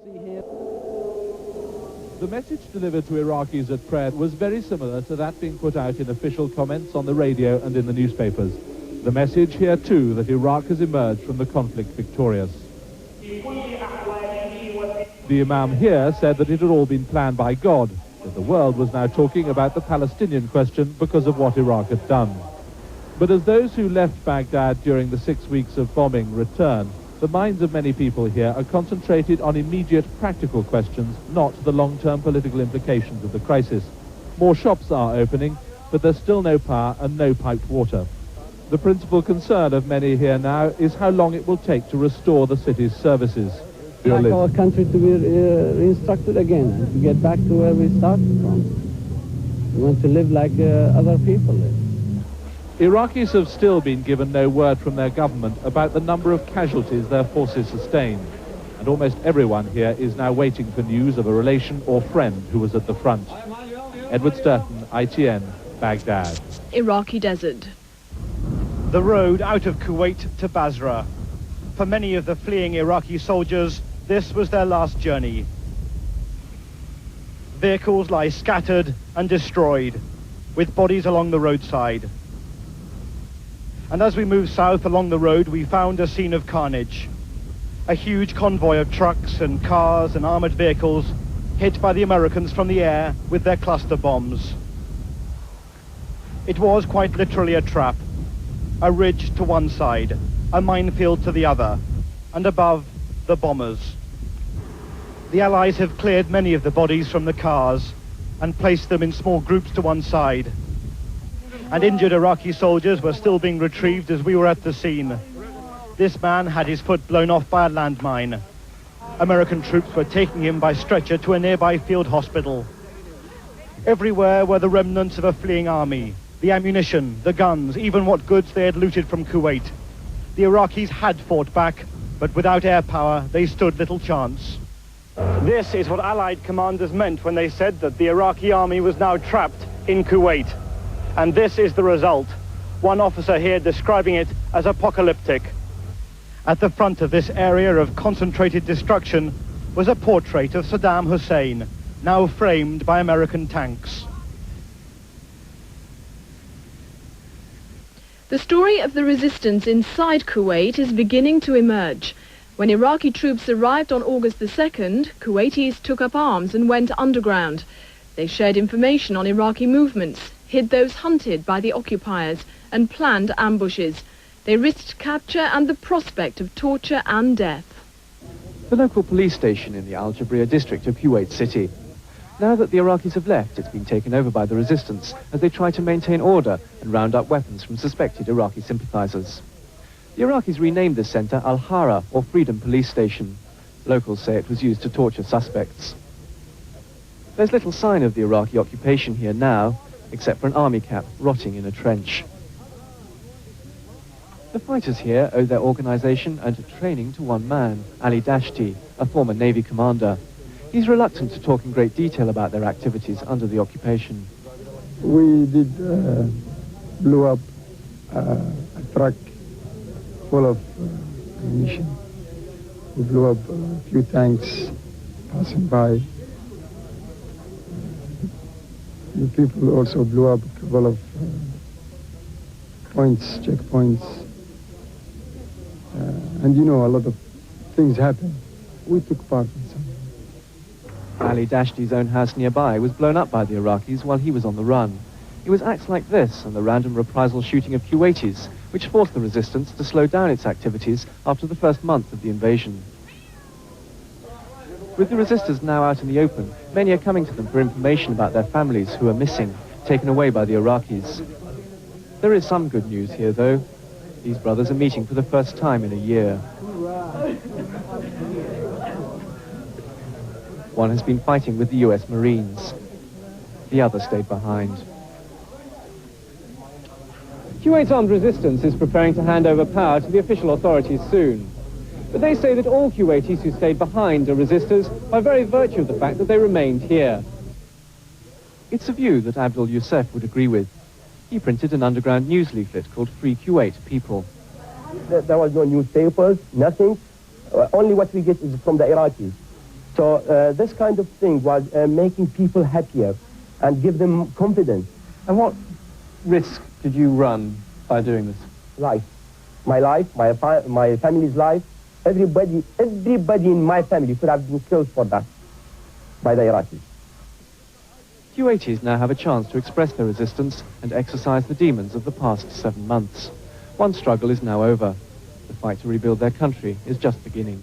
The message delivered to Iraqis at prayer was very similar to that being put out in official comments on the radio and in the newspapers. The message here too that Iraq has emerged from the conflict victorious. The Imam here said that it had all been planned by God, that the world was now talking about the Palestinian question because of what Iraq had done. But as those who left Baghdad during the 6 weeks of bombing return, the minds of many people here are concentrated on immediate practical questions, not the long-term political implications of the crisis. More shops are opening, but there's still no power and no piped water. The principal concern of many here now is how long it will take to restore the city's services. Like our country to be reinstructed again and to get back to where we started from. We want to live like other people live. Iraqis have still been given no word from their government about the number of casualties their forces sustained, and almost everyone here is now waiting for news of a relation or friend who was at the front. Edward Sturton, ITN, Baghdad. Iraqi desert. The road out of Kuwait to Basra. For many of the fleeing Iraqi soldiers, this was their last journey. Vehicles lie scattered and destroyed, with bodies along the roadside. And as we moved south along the road, we found a scene of carnage. A huge convoy of trucks and cars and armored vehicles hit by the Americans from the air with their cluster bombs. It was quite literally a trap. A ridge to one side, a minefield to the other, and above, the bombers. The Allies have cleared many of the bodies from the cars and placed them in small groups to one side. And injured Iraqi soldiers were still being retrieved as we were at the scene. This man had his foot blown off by a landmine. American troops were taking him by stretcher to a nearby field hospital. Everywhere were the remnants of a fleeing army, the ammunition, the guns, even what goods they had looted from Kuwait. The Iraqis had fought back, but without air power, they stood little chance. This is what Allied commanders meant when they said that the Iraqi army was now trapped in Kuwait. And this is the result. One officer here describing it as apocalyptic. At the front of this area of concentrated destruction was a portrait of Saddam Hussein, now framed by American tanks. The story of the resistance inside Kuwait is beginning to emerge. When Iraqi troops arrived on August the 2nd, Kuwaitis took up arms and went underground. They shared information on Iraqi movements, hid those hunted by the occupiers, and planned ambushes. They risked capture and the prospect of torture and death. The local police station in the Al Jabriya district of Kuwait City. Now that the Iraqis have left, it's been taken over by the resistance as they try to maintain order and round up weapons from suspected Iraqi sympathizers. The Iraqis renamed this center Al-Hara, or Freedom Police Station. Locals say it was used to torture suspects. There's little sign of the Iraqi occupation here now, except for an army cap rotting in a trench. The fighters here owe their organization and training to one man, Ali Dashti, a former Navy commander. He's reluctant to talk in great detail about their activities under the occupation. We did blew up a truck full of ammunition. We blew up a few tanks passing by. The people also blew up a couple of checkpoints. And you know, a lot of things happen. We took part in some. Ali Dashti's own house nearby was blown up by the Iraqis while he was on the run. It was acts like this and the random reprisal shooting of Kuwaitis which forced the resistance to slow down its activities after the first month of the invasion. With the resistors now out in the open, many are coming to them for information about their families who are missing, taken away by the Iraqis. There is some good news here, though. These brothers are meeting for the first time in a year. One has been fighting with the US Marines. The other stayed behind. Kuwait's armed resistance is preparing to hand over power to the official authorities soon. But they say that all Kuwaitis who stayed behind are resistors by very virtue of the fact that they remained here. It's a view that Abdul Youssef would agree with. He printed an underground news leaflet called Free Kuwait People. There was no newspapers, nothing. Only what we get is from the Iraqis. So this kind of thing was making people happier and give them confidence. And what risk did you run by doing this? Life, my family's life, everybody in my family could have been killed for that by the Iraqis. Kuwaitis now have a chance to express their resistance and exorcise the demons of the past 7 months. One struggle is now over. The fight to rebuild their country is just beginning.